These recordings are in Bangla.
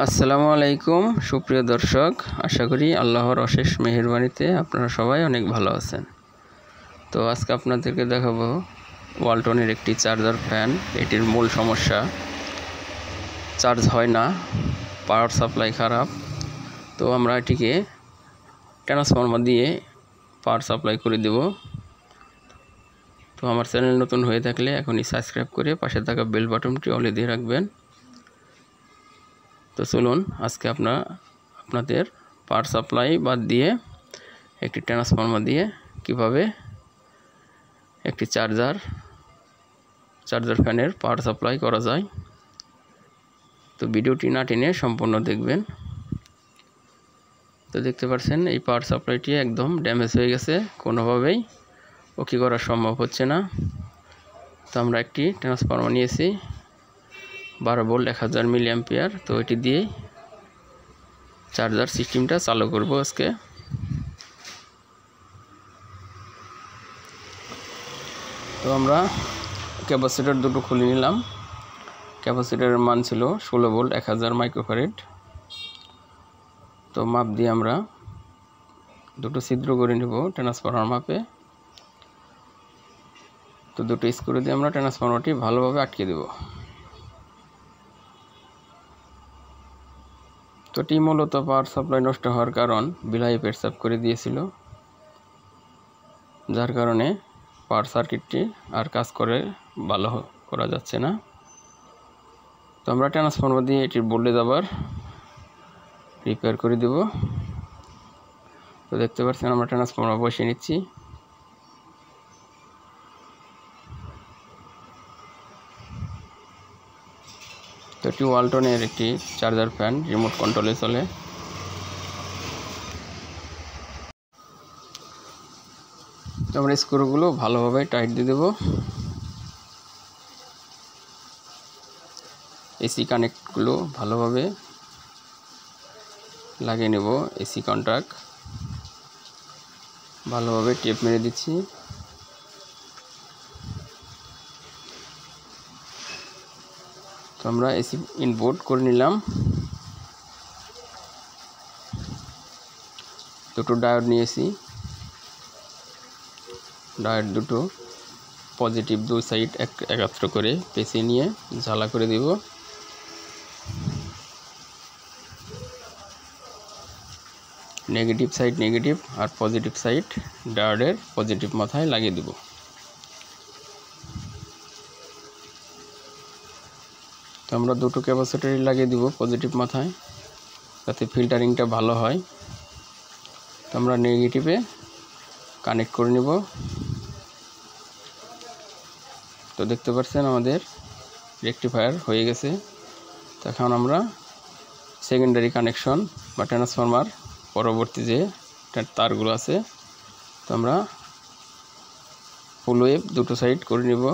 আসসালামু আলাইকুম সুপ্রিয় দর্শক, আশা করি আল্লাহর অশেষ মেহেরবানিতে আপনারা সবাই অনেক ভালো আছেন। তো আজকে আপনাদেরকে দেখাবো ওয়ালটনের একটি চার্জার ফ্যান। এটির মূল সমস্যা চার্জ হয় না, পাওয়ার সাপ্লাই খারাপ। তো আমরা এটিকে ট্রান্সফরমার দিয়ে পাওয়ার সাপ্লাই করে দেব। তো আমার চ্যানেল নতুন হয়ে থাকলে এখনই সাবস্ক্রাইব করে পাশে থাকা বেল বাটনটি অলে দিয়ে রাখবেন। তো চলুন আজকে আপনাদের পাওয়ার সাপ্লাই বাদ দিয়ে একটি ট্রান্সফরমার দিয়ে কিভাবে একটি চার্জার ফ্যানের পাওয়ার সাপ্লাই করা যায়। তো ভিডিওটি না টেনে সম্পূর্ণ দেখবেন। তো দেখতে পাচ্ছেন এই পাওয়ার সাপ্লাইটি একদম ড্যামেজ হয়ে গেছে, কোনোভাবেই ওকে করা সম্ভব হচ্ছে না। তো আমরা একটি ট্রান্সফরমার নিয়েছি 12 ভোল্ট 1000 মিলি অ্যাম্পিয়ার। তো এটি দিয়ে চার্জার সিস্টেমটা চালু করব আজকে। তো আমরা ক্যাপাসিটর দুটো খুলে নিলাম। ক্যাপাসিটরের মান ছিল 16 ভোল্ট 1000 মাইক্রোফ্যারাড। তো মাপ দিয়ে আমরা দুটো ছিদ্র করে নেব ট্রান্সফরমার মাপে। তো দুটো স্ক্রু দিয়ে আমরা ট্রান্সফরমারটি ভালোভাবে আটকে দেব। তো এটি মূলত পাওয়ার সাপ্লাই নষ্ট হওয়ার কারণ বিলাই পেটসাপ করে দিয়েছিল, যার কারণে পাওয়ার সার্কিটটি আর কাজ ভালো করা যাচ্ছে না। তো আমরা ট্রান্সফরমার দিয়ে এটির ভোল্টেজ আবার রিপেয়ার করে দেব। তো দেখতে পাচ্ছেন আমরা ট্রান্সফরমার বসিয়ে নিচ্ছি। তো এটি ওয়ালটনের একটি চার্জার ফ্যান, রিমোট কন্ট্রোলে চলে। তো আমরা স্ক্রুগুলো ভালোভাবে টাইট দিয়ে দেব। এসি কানেক্টগুলো ভালোভাবে লাগিয়ে নেব। এসি কন্ট্যাক্ট ভালোভাবে টেপ মেরে দিচ্ছি। তো আমরা এসি ইনপুট করে নিলাম। দুটো ডায়োড নিয়েছি। ডায়োড দুটো পজিটিভ দুই সাইড একত্র করে পেঁচিয়ে নিয়ে জ্বালা করে দিব। নেগেটিভ সাইড নেগেটিভ আর পজিটিভ সাইড ডায়োডের পজিটিভ মাথায় লাগিয়ে দেব। তো আমরা দুটো ক্যাপাসিটরই লাগিয়ে দিব পজিটিভ মাথায়, যাতে ফিল্টারিংটা ভালো হয়। তো আমরা নেগেটিভে কানেক্ট করে নেব। তো দেখতে পাচ্ছেন আমাদের রেকটিফায়ার হয়ে গেছে। তো এখন আমরা সেকেন্ডারি কানেকশন বা ট্রান্সফরমার পরবর্তী যে তারগুলো আছে, তো আমরা ফুল ওয়েভ দুটো সাইড করে নেব।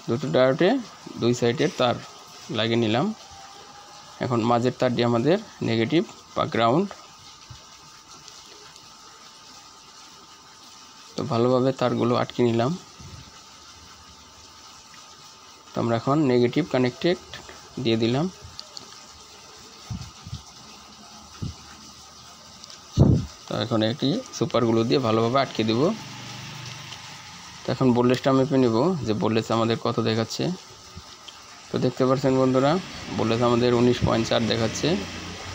দুটো ডায়োডে দুই সাইডের তার লাগিয়ে নিলাম। এখন মাঝের তারটি আমাদের নেগেটিভ বা গ্রাউন্ড। তো ভালোভাবে তারগুলো আটকে নিলাম। তো আমরা এখন নেগেটিভ কানেক্টেড দিয়ে দিলাম। তো এখন এটি সুপারগুলো দিয়ে ভালোভাবে আটকে দেব। তো এখন ভোল্টেজটা মেপে নেব যে ভোল্টেজ আমাদের কত দেখাচ্ছে। তো দেখতে পাচ্ছেন বন্ধুরা, ভোল্টেজ আমাদের 19.4 দেখাচ্ছে।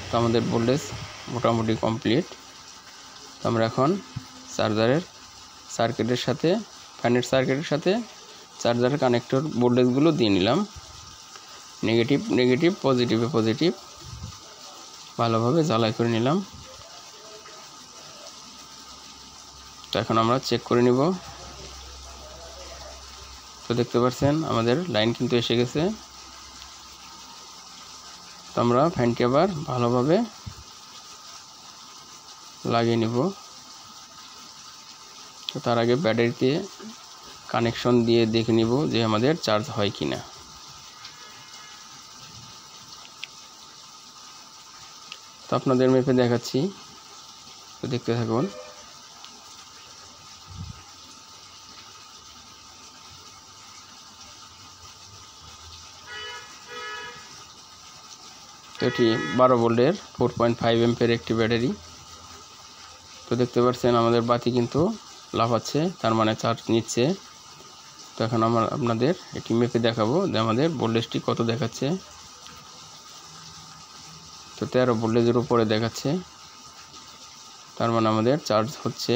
তো আমাদের ভোল্টেজ মোটামুটি কমপ্লিট। তো আমরা এখন চার্জারের সার্কিটের সাথে ফ্যানের সার্কিটের সাথে চার্জারের কানেক্টর ভোল্টেজগুলো দিয়ে নিলাম। নেগেটিভ নেগেটিভ পজিটিভে পজিটিভ ভালোভাবে জ্বালাই করে নিলাম। তো এখন আমরা চেক করে নিব। তো দেখতে পাচ্ছেন আমাদের লাইন কিন্তু এসে গেছে। তো আমরা ফ্যানটি আবার ভালোভাবে লাগিয়ে নিব। তো তার আগে ব্যাটারিতে কানেকশন দিয়ে দেখে নিব যে আমাদের চার্জ হয় কিনা। তো আপনাদের মেপে দেখাচ্ছি, তো দেখতে থাকুন। তো এটি 12 ভোল্টের 4.5 অ্যাম্পিয়ার একটি ব্যাটারি। তো দেখতে পাচ্ছেন আমাদের বাতি কিন্তু লাফাচ্ছে, তার মানে চার্জ নিচ্ছে। তো এখন আপনাদের এটি মেপে দেখাবো যে আমাদের ভোল্টেজটি কত দেখাচ্ছে। তো 13 ভোল্টেজের উপরে দেখাচ্ছে, তার মানে আমাদের চার্জ হচ্ছে।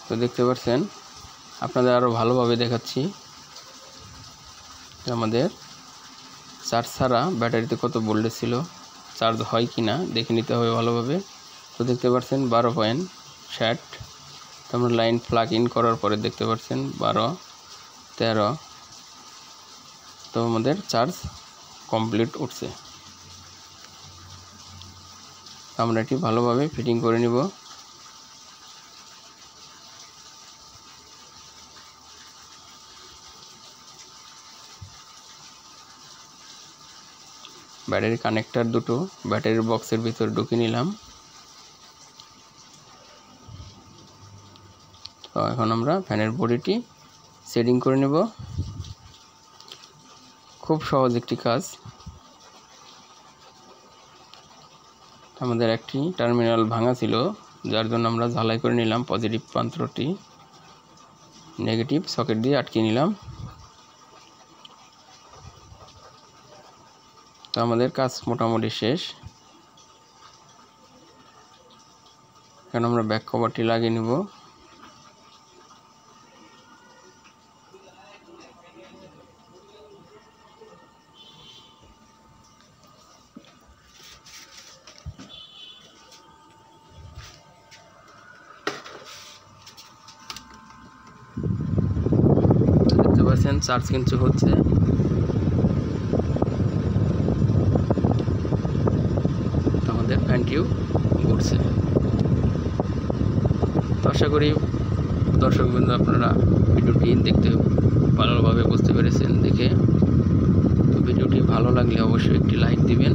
তো দেখতে পাচ্ছেন, আপনাদের আরও ভালোভাবে দেখাচ্ছি আমাদের চার্জ ছাড়া ব্যাটারিতে কত ভোল্টেজ ছিল, চার্জ হয় কি না দেখে নিতে হবে ভালোভাবে। তো দেখতে পাচ্ছেন 12.60। তো আমরা লাইন প্লাগ ইন করার পরে দেখতে পাচ্ছেন 12, 13। তো আমাদের চার্জ কমপ্লিট উঠছে। আমরা এটি ভালোভাবে ফিটিং করে নিব। ব্যাটারি কানেক্টর দুটো ব্যাটারির বক্সের ভিতরে ঢুকিয়ে নিলাম। তো এখন আমরা ফ্যানের বডিটি সেটিং করে নেব। খুব সহজ একটি কাজ। আমাদের একটি টার্মিনাল ভাঙা ছিল, যার জন্য আমরা ঝালাই করে নিলাম। পজিটিভ প্রান্তটি নেগেটিভ সকেট দিয়ে আটকে নিলাম। তো আমাদের কাজ মোটামুটি শেষ। এখন আমরা ব্যাক কভারটি লাগিয়ে নেব। দেখতে পাচ্ছেন চার্জ কিন্তু হচ্ছে। আমাদের ফ্যানটিও ঘুরছে। তো আশা করি দর্শকবৃন্দ আপনারা ভিডিওটি দেখতে ভালোভাবে বুঝতে পেরেছেন দেখে। তো ভিডিওটি ভালো লাগলে অবশ্যই একটি লাইক দিবেন।